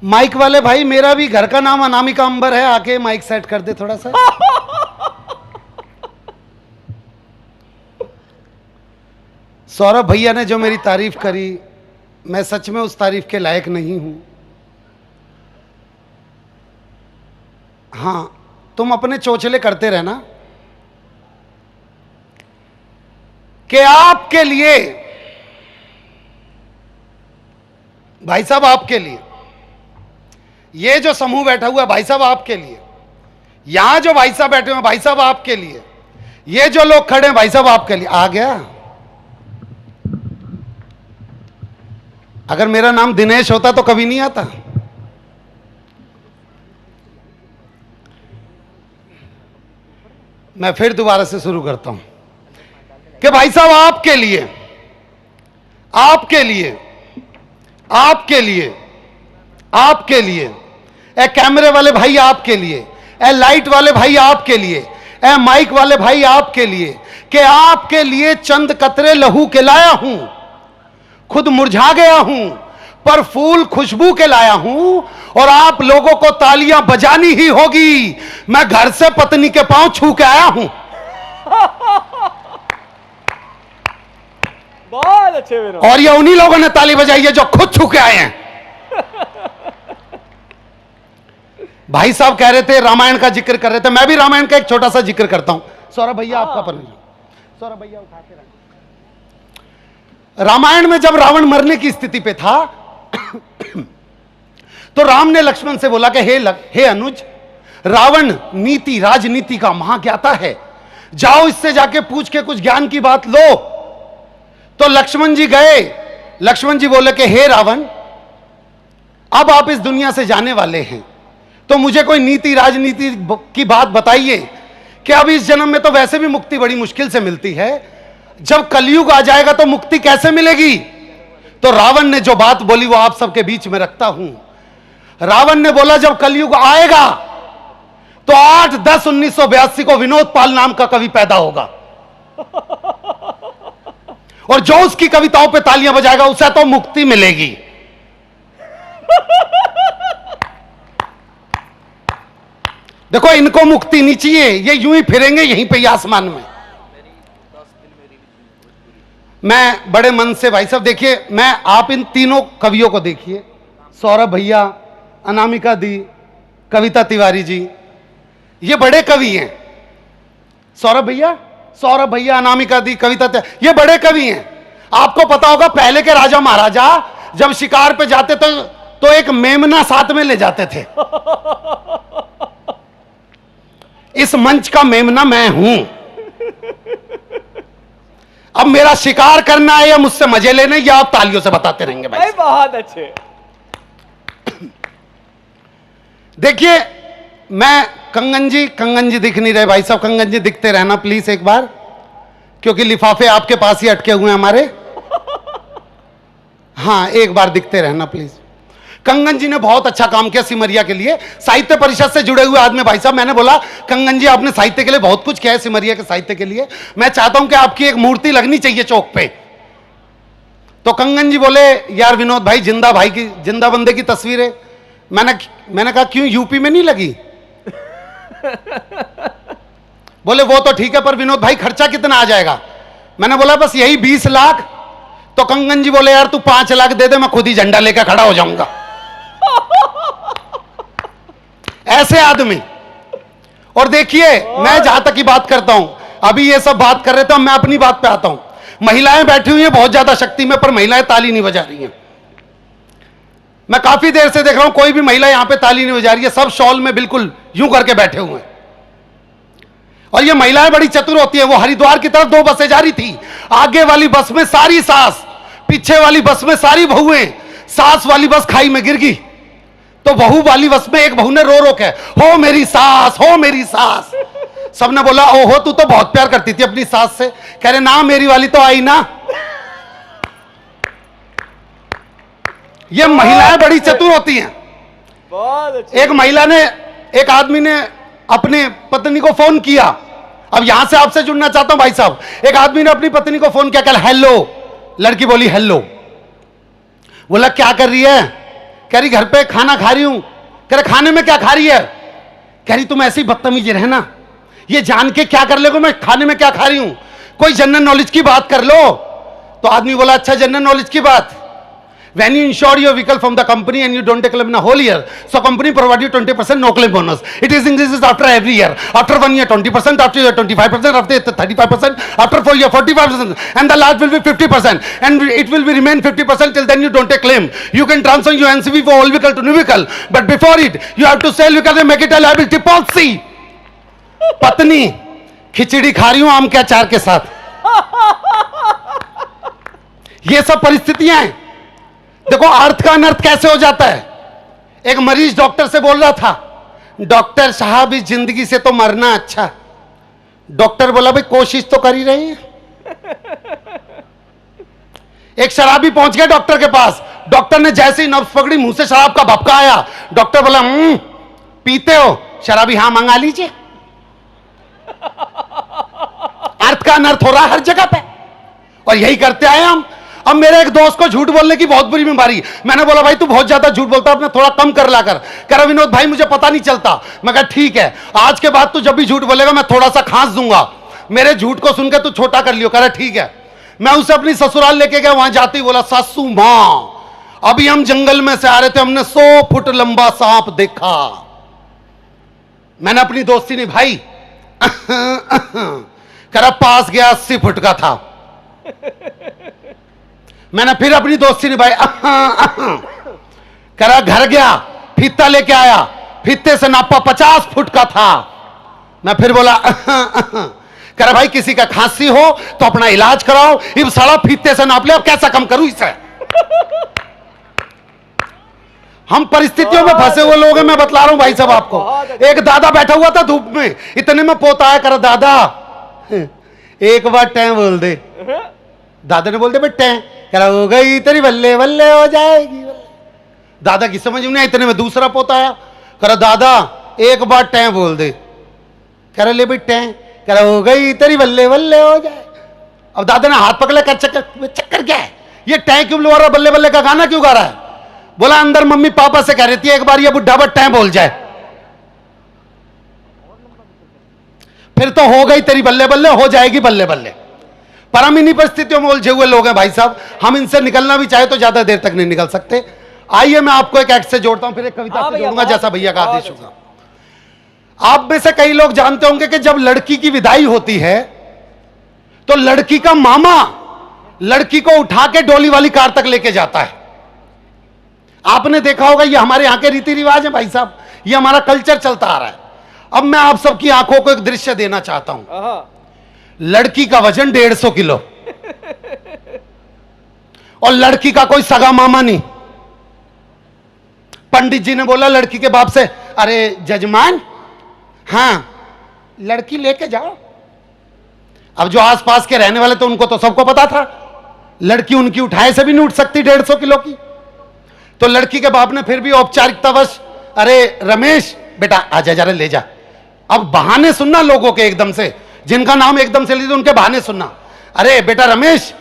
Mic वाले भाई, मेरा भी घर का नाम अनामिका अंबर है, आके माइक सेट कर दे थोड़ा सा। सौरभ भैया ने जो मेरी तारीफ करी, मैं सच में उस तारीफ के लायक नहीं हूं। हाँ, तुम अपने चोचले करते रहना कि आपके लिए, भाई साहब आपके लिए, ये जो समूह बैठा हुआ है भाई साहब आपके लिए, यहां जो भाई साहब बैठे हुए हैं भाई साहब आपके लिए, ये जो लोग खड़े हैं भाई साहब आपके लिए। आ गया? अगर मेरा नाम दिनेश होता तो कभी नहीं आता। मैं फिर दोबारा से शुरू करता हूं कि भाई साहब आपके लिए, आपके लिए, आपके लिए, आपके लिए, ए कैमरे वाले भाई आपके लिए, ए लाइट वाले भाई आपके लिए, ए माइक वाले भाई आपके लिए, कि आपके लिए चंद कतरे लहू के लाया हूं। खुद मुरझा गया हूं पर फूल खुशबू के लाया हूं, और आप लोगों को तालियां बजानी ही होगी। मैं घर से पत्नी के पांव छू के आया हूं। बहुत अच्छे विनोद। और ये उन्हीं लोगों ने ताली बजाई है जो खुद छू के आए हैं। भाई साहब कह रहे थे रामायण का जिक्र कर रहे थे, मैं भी रामायण का एक छोटा सा जिक्र करता हूं। सौरभ भैया आपका परमिशन, सौरभ भैया उठा के रख। रामायण में जब रावण मरने की स्थिति पे था तो राम ने लक्ष्मण से बोला कि हे अनुज, रावण नीति राजनीति का महाज्ञाता है, जाओ इससे जाके पूछ के कुछ ज्ञान की बात लो। तो लक्ष्मण जी गए। लक्ष्मण जी बोले कि हे रावण, अब आप इस दुनिया से जाने वाले हैं, तो मुझे कोई नीति राजनीति की बात बताइए कि अब इस जन्म में तो वैसे भी मुक्ति बड़ी मुश्किल से मिलती है, जब कलयुग आ जाएगा तो मुक्ति कैसे मिलेगी। तो रावण ने जो बात बोली वो आप सबके बीच में रखता हूं। रावण ने बोला जब कलयुग आएगा तो 8-10-1982 को विनोद पाल नाम का कवि पैदा होगा, और जो उसकी कविताओं पे तालियां बजाएगा उसे तो मुक्ति मिलेगी। देखो, इनको मुक्ति नहीं चाहिए, ये यूं ही फिरेंगे यहीं पे आसमान में। मैं बड़े मन से, भाई साहब देखिए, मैं आप इन तीनों कवियों को देखिए, सौरभ भैया, अनामिका दी, कविता तिवारी जी, ये बड़े कवि हैं। सौरभ भैया, अनामिका दी, कविता तिवारी, ये बड़े कवि हैं। आपको पता होगा पहले के राजा महाराजा जब शिकार पे जाते तो एक मेमना साथ में ले जाते थे। इस मंच का मेमना मैं हूं। अब मेरा शिकार करना है या मुझसे मजे लेने, या आप तालियों से बताते रहेंगे भाई। बहुत अच्छे। देखिए, मैं कंगन जी दिख नहीं रहे भाई साहब, कंगन जी दिखते रहना प्लीज एक बार, क्योंकि लिफाफे आपके पास ही अटके हुए हैं हमारे। हाँ, एक बार दिखते रहना प्लीज। कंगन जी ने बहुत अच्छा काम किया सिमरिया के लिए, साहित्य परिषद से जुड़े हुए आदमी भाई साहब। मैंने बोला कंगन जी आपने साहित्य के लिए बहुत कुछ किया है, सिमरिया के साहित्य के लिए, मैं चाहता हूं कि आपकी एक मूर्ति लगनी चाहिए चौक पे। तो कंगन जी बोले यार विनोद भाई, जिंदा बंदे की तस्वीर है। मैंने कहा क्यों, यूपी में नहीं लगी? बोले वो तो ठीक है, पर विनोद भाई खर्चा कितना आ जाएगा? मैंने बोला बस यही 20 लाख। तो कंगन जी बोले यार तू 5 लाख दे दे, मैं खुद ही झंडा लेकर खड़ा हो जाऊंगा। ऐसे आदमी। और देखिए, मैं जहां तक की बात करता हूं, अभी ये सब बात कर रहे थे, मैं अपनी बात पे आता हूं। महिलाएं बैठी हुई हैं बहुत ज्यादा शक्ति में, पर महिलाएं ताली नहीं बजा रही हैं। मैं काफी देर से देख रहा हूं, कोई भी महिला यहां पे ताली नहीं बजा रही है, सब शॉल में बिल्कुल यूं करके बैठे हुए हैं। और ये महिलाएं बड़ी चतुर होती है। वो हरिद्वार की तरफ 2 बसें जा रही थी, आगे वाली बस में सारी सास, पीछे वाली बस में सारी बहुएं। सास वाली बस खाई में गिर गई, तो बहू वाली बस में एक बहू ने रो रो के हो मेरी सास, हो मेरी सास। सबने बोला ओहो तू तो बहुत प्यार करती थी अपनी सास से। कह रहे ना, मेरी वाली तो आई ना। ये महिलाएं बड़ी चतुर होती हैं। बहुत अच्छे। एक आदमी ने अपने पत्नी को फोन किया। अब यहां से आपसे जुड़ना चाहता हूं भाई साहब। एक आदमी ने अपनी पत्नी को फोन किया, कल हेलो। लड़की बोली हेलो। बोला क्या कर रही है? कह रही घर पे खाना खा रही हूं। कह रहे खाने में क्या खा रही है? कह रही तुम ऐसी बदतमीज रहना, ये जान के क्या कर लेगो मैं खाने में क्या खा रही हूं, कोई जनरल नॉलेज की बात कर लो। तो आदमी बोला अच्छा जनरल नॉलेज की बात, when you insure your vehicle from the company and you don't take claim in a whole year, so company provide you 20% no claim bonus. It is increases after every year. After 1 year 20%, after year 25%, after 35%, after 4 year 45%, and the last will be 50%, and it will be remain 50% till then you don't take claim. You can transfer your NCV for old vehicle to new vehicle, but before it you have to sell vehicle and make it a liability policy. पत्नी खिचड़ी खा रही हूं आम के अचार के साथ। ये सब परिस्थितियां हैं। देखो अर्थ का अनर्थ कैसे हो जाता है। एक मरीज डॉक्टर से बोल रहा था, डॉक्टर साहब इस जिंदगी से तो मरना अच्छा। डॉक्टर बोला भाई कोशिश तो कर ही रहे हैं। एक शराबी पहुंच गया डॉक्टर के पास। डॉक्टर ने जैसे ही नब्ज पकड़ी मुंह से शराब का भपका आया। डॉक्टर बोला पीते हो? शराबी हाँ मंगा लीजिए। अर्थ का अनर्थ हो रहा है हर जगह पे, और यही करते आए हम। अब मेरे एक दोस्त को झूठ बोलने की बहुत बुरी बीमारी। मैंने बोला भाई तू बहुत ज्यादा झूठ बोलता है, अपने थोड़ा कम कर ला कर। कह रहा विनोद भाई मुझे पता नहीं चलता। मैं कहा ठीक है, आज के बाद तू जब भी झूठ बोलेगा मैं थोड़ा सा खांस दूंगा, मेरे झूठ को सुनकर तू छोटा कर लियो। कह रहा ठीक है। मैं उसे अपनी ससुराल लेके गया। वहां जाते ही बोला सासू मां अभी हम जंगल में से आ रहे थे, हमने 100 फुट लंबा सांप देखा। मैंने अपनी दोस्ती निभाई। कह रहा पास गया 80 फुट का था। मैंने फिर अपनी दोस्ती निभाई। कह रहा घर गया, फीता लेके आया, फीते से नापा 50 फुट का था। मैं फिर बोला कह रहा भाई किसी का खांसी हो तो अपना इलाज कराओ, इब साला फीते से नाप ले, अब कैसा कम करूं इसे। हम परिस्थितियों में फंसे हुए लोग हैं, मैं बतला रहा हूं भाई साहब आपको। एक दादा बैठा हुआ था धूप में, इतने में पोता आया। कर दादा एक बार टैं बोल दे। दादा ने बोल दे बेटे, कह रहा हो गई तेरी बल्ले बल्ले हो जाएगी। दादा की समझ में नहीं, इतने में दूसरा पोता आया। कह रहा दादा एक बार टैं बोल दे। कह रहा ले भाई टैं। कह रहा हो गई तेरी बल्ले बल्ले हो जाए। अब दादा ने हाथ पकड़े, कर चक्कर क्या है, ये टैं क्यों बोल रहा, बल्ले बल्ले का गाना क्यों गा रहा है? बोला अंदर मम्मी पापा से कह रही थी एक बार ये बुढ़ा बट टैं बोल जाए। फिर तो हो गई तेरी बल्ले बल्ले, हो जाएगी बल्ले बल्ले। पर हम इन्हीं परिस्थितियों में उलझे हुए लोग हैं भाई साहब। हम इनसे निकलना भी चाहे तो ज्यादा देर तक नहीं निकल सकते। आइए मैं आपको एक एक्ट से जोड़ता हूं, फिर एक कविता से जोड़ूंगा जैसा भैया का आदेश होगा। आप में से कई लोग जानते होंगे कि जब लड़की की विदाई होती है तो लड़की का मामा लड़की को उठा के डोली वाली कार तक लेके जाता है। आपने देखा होगा, ये हमारे यहां के रीति रिवाज है भाई साहब, ये हमारा कल्चर चलता आ रहा है। अब मैं आप सबकी आंखों को एक दृश्य देना चाहता हूं। लड़की का वजन 150 किलो और लड़की का कोई सगा मामा नहीं। पंडित जी ने बोला लड़की के बाप से, अरे जजमान हां लड़की लेके जाओ। अब जो आसपास के रहने वाले तो उनको तो सबको पता था लड़की उनकी उठाए से भी नहीं उठ सकती 150 किलो की। तो लड़की के बाप ने फिर भी औपचारिकतावश, अरे रमेश बेटा आजा जरा ले जा। अब बहाने सुनना लोगों के एकदम से, जिनका नाम एकदम से लीजिए उनके बहाने सुनना। अरे बेटा रमेश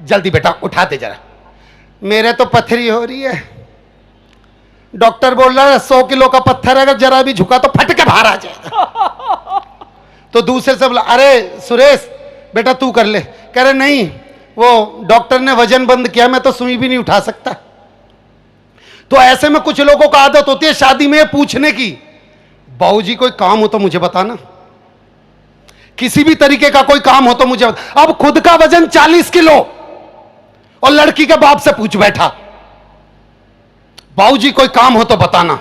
जल्दी बेटा उठाते जरा, मेरे तो पथरी हो रही है। डॉक्टर बोल रहा है 100 किलो का पत्थर अगर जरा भी झुका तो फट के बाहर आ जाएगा। तो दूसरे से बोला अरे सुरेश बेटा तू कर ले। कह रहे नहीं वो डॉक्टर ने वजन बंद किया, मैं तो सुई भी नहीं उठा सकता। तो ऐसे में कुछ लोगों को आदत होती है शादी में पूछने की, बाबूजी कोई काम हो तो मुझे बताना, किसी भी तरीके का कोई काम हो तो मुझे बता। अब खुद का वजन 40 किलो और लड़की के बाप से पूछ बैठा, बाबूजी कोई काम हो तो बताना।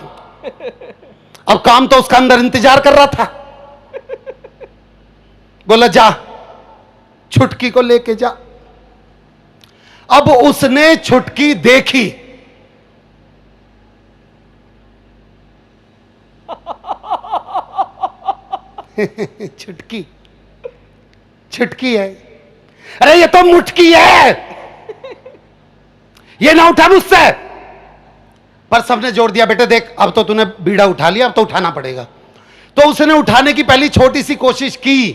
अब काम तो उसका अंदर इंतजार कर रहा था। बोला जा छुटकी को लेके जा। अब उसने छुटकी देखी, छुटकी छुटकी है, अरे ये तो मुटकी है, ये ना उठा मुझसे। पर सबने जोड़ दिया बेटे देख अब तो तूने बीड़ा उठा लिया, अब तो उठाना पड़ेगा। तो उसने उठाने की पहली छोटी सी कोशिश की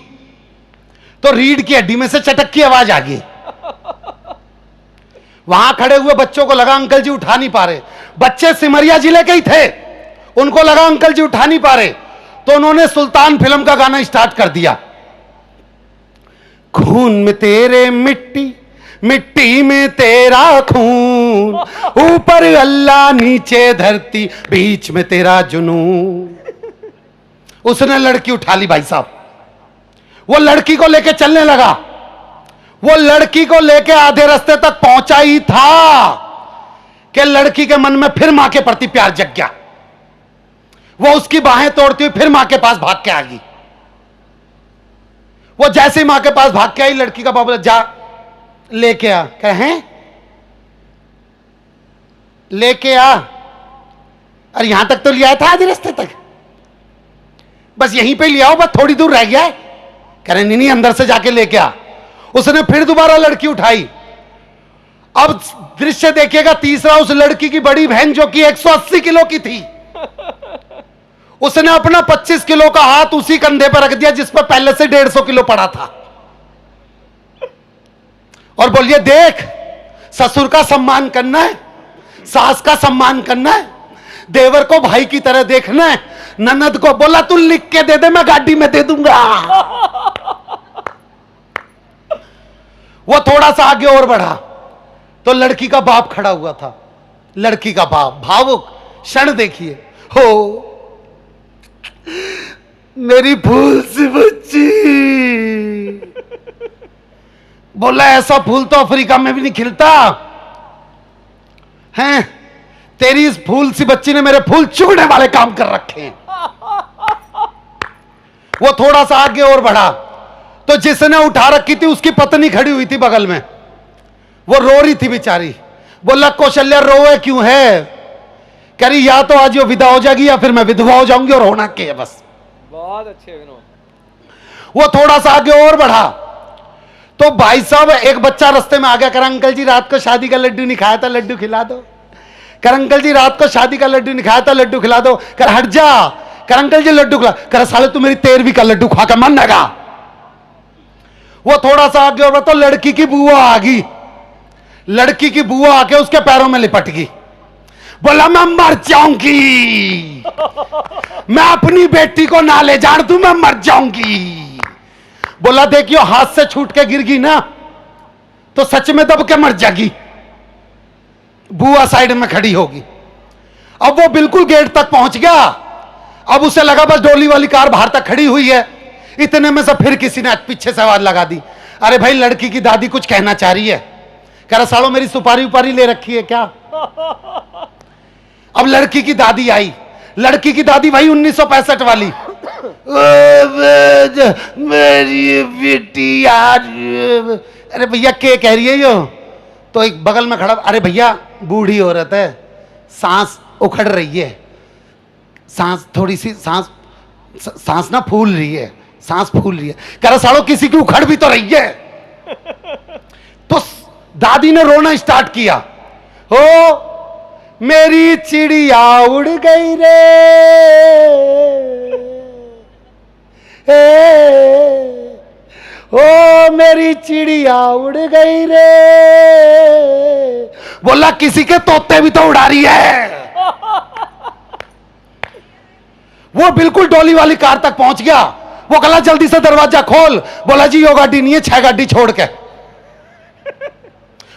तो रीढ़ की हड्डी में से चटक की आवाज आ गई। वहां खड़े हुए बच्चों को लगा अंकल जी उठा नहीं पा रहे, बच्चे सिमरिया जिले के ही थे, उनको लगा अंकल जी उठा नहीं पा रहे, तो उन्होंने सुल्तान फिल्म का गाना स्टार्ट कर दिया। खून में तेरे मिट्टी, मिट्टी में तेरा खून, ऊपर अल्लाह नीचे धरती, बीच में तेरा जुनून। उसने लड़की उठा ली भाई साहब, वो लड़की को लेके चलने लगा, वो लड़की को लेके आधे रास्ते तक पहुंचा ही था कि लड़की के मन में फिर मां के प्रति प्यार जग गया। वो उसकी बाहें तोड़ती हुई फिर मां के पास भाग के आ गई। वो जैसे ही मां के पास भाग के आई, लड़की का बाबू जा लेके आ, कहें लेके आ, अरे यहां तक तो लिया था आधे रास्ते तक, बस यहीं पे लिया हो, बस थोड़ी दूर रह गया है। कह रहे नहीं अंदर से जाके लेके आ। उसने फिर दोबारा लड़की उठाई। अब दृश्य देखिएगा तीसरा, उस लड़की की बड़ी बहन जो कि 180 किलो की थी, उसने अपना 25 किलो का हाथ उसी कंधे पर रख दिया जिस पर पहले से 150 किलो पड़ा था, और बोलिए देख, ससुर का सम्मान करना है, सास का सम्मान करना है, देवर को भाई की तरह देखना है। ननद को बोला तू लिख के दे दे, मैं गाड़ी में दे दूंगा। वो थोड़ा सा आगे और बढ़ा तो लड़की का बाप खड़ा हुआ था। लड़की का बाप भावुक क्षण देखिए, हो मेरी फूल सी बच्ची, बोला ऐसा फूल तो अफ्रीका में भी नहीं खिलता हैं, तेरी इस फूल सी बच्ची ने मेरे फूल चुगने वाले काम कर रखे हैं। वो थोड़ा सा आगे और बढ़ा तो जिसने उठा रखी थी उसकी पत्नी खड़ी हुई थी बगल में, वो रो रही थी बेचारी। बोला कौशल्या रोए क्यों है? कह रही या तो आज ये विदा हो जाएगी या फिर मैं विधवा हो जाऊंगी, और होना क्या है बस। बहुत अच्छे विनोद। वो थोड़ा सा आगे और बढ़ा तो भाई साहब एक बच्चा रास्ते में आ गया। कर अंकल जी रात को शादी का लड्डू नहीं खाया था, लड्डू खिला दो। कर अंकल जी रात को शादी का लड्डू नहीं खाया था, लड्डू खिला दो। कर हट जा। कर अंकल जी लड्डू खिला। कर साले तू मेरी 13वीं का लड्डू खा कर मन लगा। वो थोड़ा सा आगे और तो लड़की की बुआ आ गई। लड़की की बुआ आके उसके पैरों में लिपट गई। बोला मैं मर जाऊंगी, मैं अपनी बेटी को ना ले जान दूं, मैं मर जाऊंगी। बोला देखियो हाथ से छूट के गिर गई ना तो सच में दब के मर जाएगी। बुआ साइड में खड़ी होगी। अब वो बिल्कुल गेट तक पहुंच गया। अब उसे लगा बस डोली वाली कार बाहर तक खड़ी हुई है। इतने में से फिर किसी ने पीछे से आवाज लगा दी, अरे भाई लड़की की दादी कुछ कहना चाह रही है। कह रहा सालों मेरी सुपारी उपारी ले रखी है क्या? अब लड़की की दादी आई। लड़की की दादी भाई 1965 वाली। मेरी बेटी यार, अरे भैया क्या कह रही है यो? तो एक बगल में खड़ा, अरे भैया बूढ़ी औरत है, सांस उखड़ रही है, सांस थोड़ी सी सांस ना फूल रही है, सांस फूल रही है। कह रहा सालों किसी की उखड़ भी तो रही है। तो दादी ने रोना स्टार्ट किया, हो मेरी चिड़िया उड़ गई रे, ओ मेरी चिड़िया उड़ गई रे। बोला किसी के तोते भी तो उड़ा रही है। वो बिल्कुल डोली वाली कार तक पहुंच गया। वो कहला जल्दी से दरवाजा खोल। बोला जी यो गाड़ी नहीं है, 6 गाड़ी छोड़ के।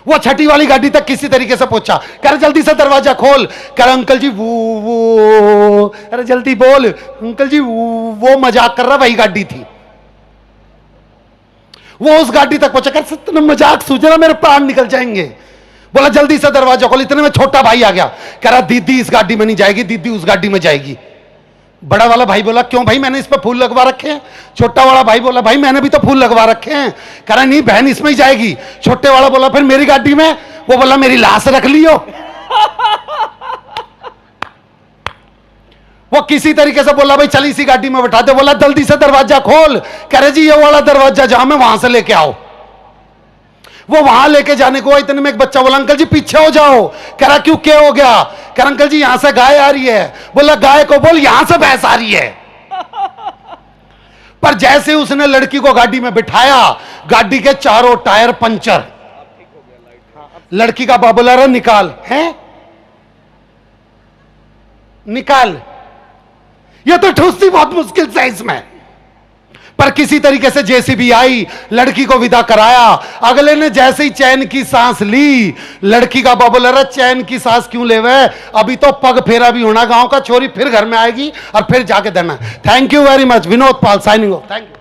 वो छठी वाली गाड़ी तक किसी तरीके से पहुंचा। कह रहे जल्दी से दरवाजा खोल। कह रहे अंकल जी वो अरे जल्दी बोल अंकल जी, वो मजाक कर रहा, वही गाड़ी थी। वो उस गाड़ी तक पहुंचा। कर तुमने मजाक सूझना, मेरे प्राण निकल जाएंगे। बोला जल्दी से दरवाजा खोल। इतने में छोटा भाई आ गया। कह रहा दीदी इस गाड़ी में नहीं जाएगी, दीदी उस गाड़ी में जाएगी। बड़ा वाला भाई बोला क्यों भाई, मैंने इस पे फूल लगवा रखे हैं। छोटा वाला भाई बोला भाई मैंने भी तो फूल लगवा रखे हैं। कह रहा नहीं बहन इसमें ही जाएगी। छोटे वाला बोला फिर मेरी गाड़ी में। वो बोला मेरी लाश रख लियो। वो किसी तरीके से बोला भाई चल इसी गाड़ी में बैठा दे। बोला जल्दी से दरवाजा खोल। कह रहे जी ये वाला दरवाजा जहां में वहां से लेके आओ। वो वहां लेके जाने को इतने में एक बच्चा बोला अंकल जी पीछे हो जाओ। कह रहा क्यों क्या हो गया? कह रहा अंकल जी यहां से गाय आ रही है। बोला गाय को बोल यहां से भैंस आ रही है। पर जैसे उसने लड़की को गाड़ी में बिठाया, गाड़ी के चारों टायर पंचर। लड़की का बाप बोला रहा निकाल, है निकाल। ये तो ठूसती बहुत मुश्किल से इसमें, पर किसी तरीके से जेसीबी आई, लड़की को विदा कराया। अगले ने जैसे ही चैन की सांस ली, लड़की का बाप बोला रहा चैन की सांस क्यों ले वे, अभी तो पग फेरा भी होना गांव का, छोरी फिर घर में आएगी और फिर जाके देना। Thank you very much. Vinod Pal signing off. Thank you.